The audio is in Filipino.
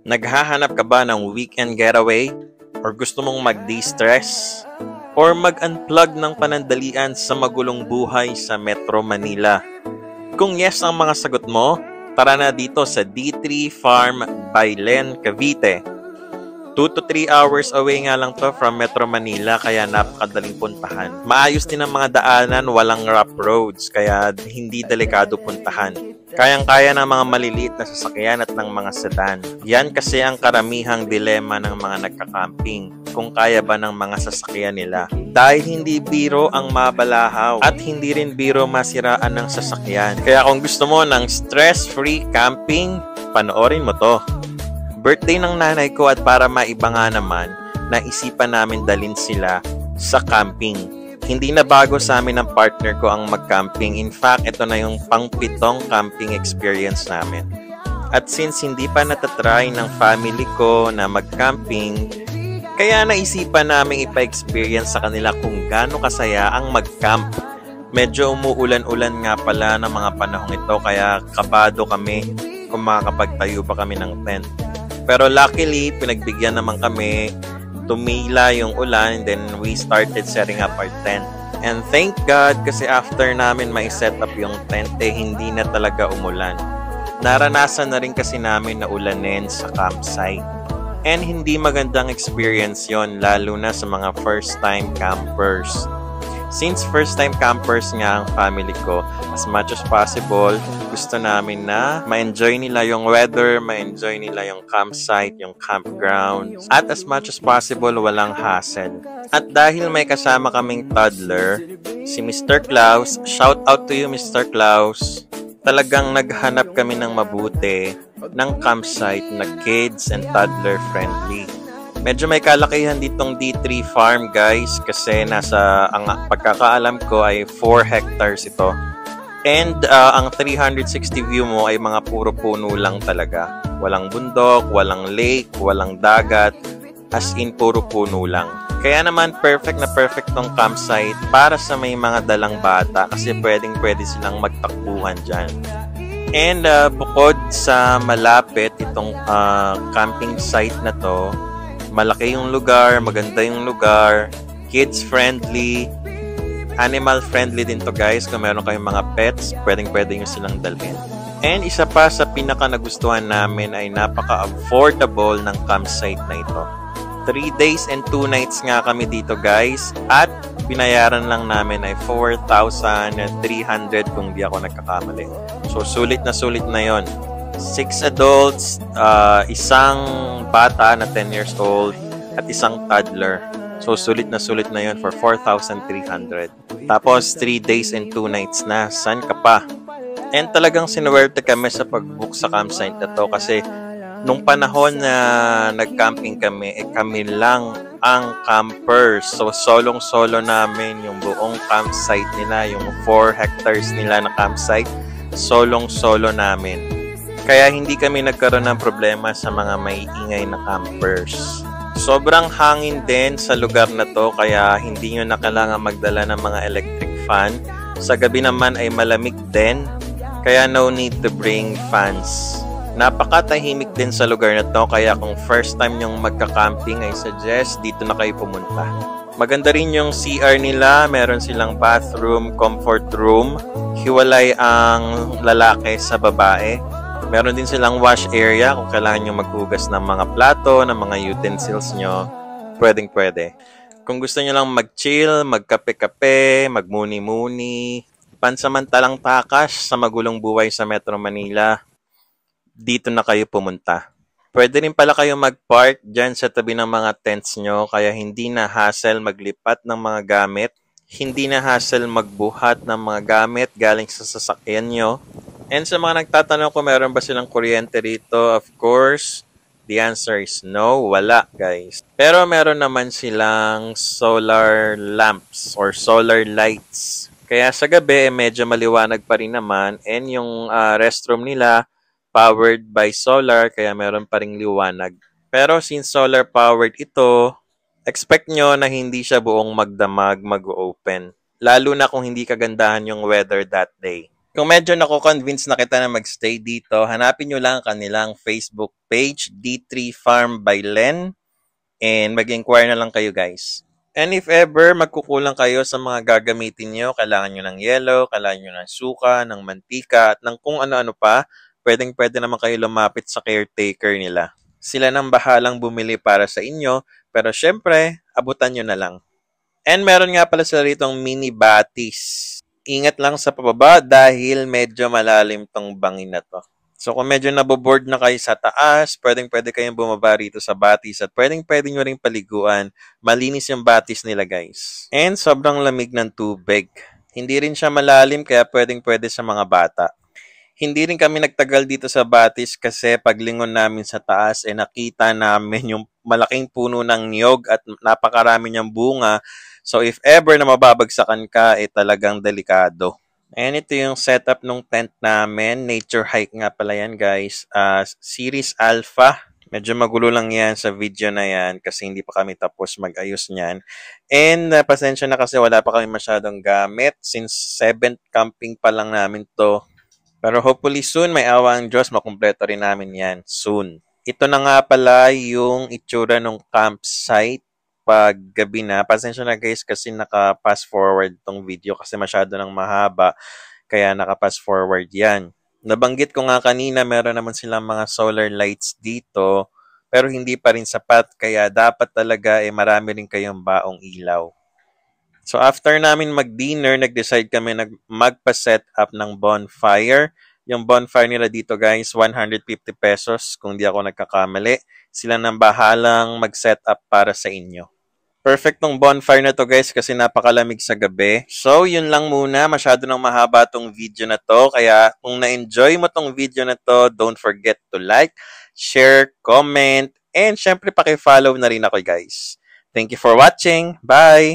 Naghahanap ka ba ng weekend getaway? Or gusto mong mag-de-stress? Or mag-unplug ng panandalian sa magulong buhay sa Metro Manila? Kung yes ang mga sagot mo, tara na dito sa D3 Farm by Len Cavite. 2 to 3 hours away nga lang to from Metro Manila, kaya napakadaling puntahan. Maayos din ang mga daanan, walang rough roads, kaya hindi delikado puntahan. Kayang-kaya ng mga maliliit na sasakyan at ng mga sedan. Yan kasi ang karamihang dilema ng mga nagka-camping, kung kaya ba ng mga sasakyan nila. Dahil hindi biro ang mabalahaw at hindi rin biro masiraan ng sasakyan. Kaya kung gusto mo ng stress-free camping, panoorin mo to. Birthday ng nanay ko at para maiba nga naman, naisipan namin dalhin sila sa camping. Hindi na bago sa amin ng partner ko ang mag-camping. In fact, ito na yung pang-pitong camping experience namin. At since hindi pa natatry ng family ko na mag-camping, kaya naisipan namin ipa-experience sa kanila kung gaano kasaya ang mag-camp. Medyo umuulan-ulan nga pala ng mga panahong ito, kaya kabado kami kung makakapagtayo pa kami ng tent. Pero luckily, pinagbigyan naman kami, tumila yung ulan, and then we started setting up our tent. And thank God, kasi after namin mai-set up yung tent, hindi na talaga umulan. Naranasan na rin kasi namin na ulanin sa campsite. And hindi magandang experience yon, lalo na sa mga first-time campers. Since first-time campers nga ang family ko, as much as possible, gusto namin na ma-enjoy nila yung weather, ma-enjoy nila yung campsite, yung campground, at as much as possible, walang hassle. At dahil may kasama kaming toddler, si Mr. Klaus, shout out to you Mr. Klaus, talagang naghanap kami ng mabuti ng campsite na kids and toddler friendly. Medyo may kalakihan ditong D3 Farm guys, kasi nasa ang pagkakaalam ko ay 4 hectares ito. And ang 360 view mo ay mga puro puno lang talaga. Walang bundok, walang lake, walang dagat, as in puro puno lang. Kaya naman perfect na perfect tong campsite para sa may mga dalang bata, kasi pwede silang magtakbuhan dyan. And bukod sa malapit itong camping site na to, malaki yung lugar, maganda yung lugar, kids-friendly, animal-friendly din to guys. Kung meron kayong mga pets, pwede nyo silang dalhin. And isa pa sa pinaka-nagustuhan namin ay napaka-affordable ng campsite na ito. 3 days and 2 nights nga kami dito guys, at binayaran lang namin ay 4,300 kung di ako nagkakamali. So sulit na yon. 6 adults, isang bata na 10 years old, at isang toddler. So, sulit na yun for 4,300. Tapos, 3 days and 2 nights na. San ka pa? And talagang sinuwerte kami sa pag-book sa campsite na to, kasi nung panahon na nag-camping kami, kami lang ang campers. So, solong-solo namin yung buong campsite nila, yung 4 hectares nila na campsite. Solong-solo namin. Kaya hindi kami nagkaroon ng problema sa mga may ingay na campers. Sobrang hangin din sa lugar na to, kaya hindi nyo na kailangan magdala ng mga electric fan. Sa gabi naman ay malamig din, kaya no need to bring fans. Napakatahimik din sa lugar na to, kaya kung first time nyong magka-camping ay suggest dito na kayo pumunta. Maganda rin yung CR nila, meron silang bathroom, comfort room. Hiwalay ang lalaki sa babae. Meron din silang wash area kung kailangan nyo maghugas ng mga plato, ng mga utensils nyo. Pwede. Kung gusto nyo lang mag-chill, magkape-kape, magmuni-muni, pansamantalang takas sa magulong buhay sa Metro Manila, dito na kayo pumunta. Pwede rin pala kayo mag-park dyan sa tabi ng mga tents nyo, kaya hindi na hassle maglipat ng mga gamit, hindi na hassle magbuhat ng mga gamit galing sa sasakyan nyo. And sa mga nagtatanong kung meron ba silang kuryente rito, of course, the answer is no, wala guys. Pero meron naman silang solar lamps or solar lights. Kaya sa gabi, medyo maliwanag pa rin naman. And yung restroom nila, powered by solar, kaya meron pa ring liwanag. Pero since solar powered ito, expect nyo na hindi siya buong magdamag, mag-open. Lalo na kung hindi kagandahan yung weather that day. Kung medyo nako-convince na kita na magstay dito, hanapin nyo lang kanilang Facebook page, D3 Farm by Len, and mag-inquire na lang kayo guys. And if ever magkukulang kayo sa mga gagamitin nyo, kailangan nyo ng yelo, kailangan nyo ng suka, ng mantika, at ng kung ano-ano pa, pwedeng-pwede naman kayo lumapit sa caretaker nila. Sila nang bahalang bumili para sa inyo, pero syempre, abutan nyo na lang. And meron nga pala sila ritong mini batis. Ingat lang sa pababa dahil medyo malalim tong bangin na to. So kung medyo naboboard na kayo sa taas, pwedeng-pwede kayong bumaba rito sa batis at pwedeng-pwede nyo ring paliguan. Malinis yung batis nila guys. And sobrang lamig ng tubig. Hindi rin siya malalim kaya pwedeng-pwede sa mga bata. Hindi rin kami nagtagal dito sa batis kasi paglingon namin sa taas nakita namin yung malaking puno ng niyog at napakarami niyang bunga. So if ever na mababagsakan ka, talagang delikado. And ito yung setup ng tent namin. Nature hike nga pala yan guys. Series Alpha. Medyo magulo lang yan sa video na yan kasi hindi pa kami tapos mag-ayos niyan. And pasensya na kasi wala pa kami masyadong gamit since 7th camping pa lang namin to. Pero hopefully soon, may awa ang Diyos, makumpleto rin namin yan soon. Ito na nga pala yung itsura ng campsite pag gabi na. Pasensya na guys kasi naka-pass forward tong video kasi masyado nang mahaba. Kaya naka-pass forward yan. Nabanggit ko nga kanina, meron naman silang mga solar lights dito. Pero hindi pa rin sapat. Kaya dapat talaga marami rin kayong baong ilaw. So after namin mag-dinner, nag-decide kami magpa-set up ng bonfire. Yung bonfire nila dito guys, 150 pesos kung di ako nagkakamali. Sila nang bahalang mag-set up para sa inyo. Perfect tong bonfire na to guys kasi napakalamig sa gabi. So yun lang muna, masyado nang mahaba tong video na to. Kaya kung na-enjoy mo tong video na to, don't forget to like, share, comment, and syempre paki-follow na rin ako guys. Thank you for watching. Bye!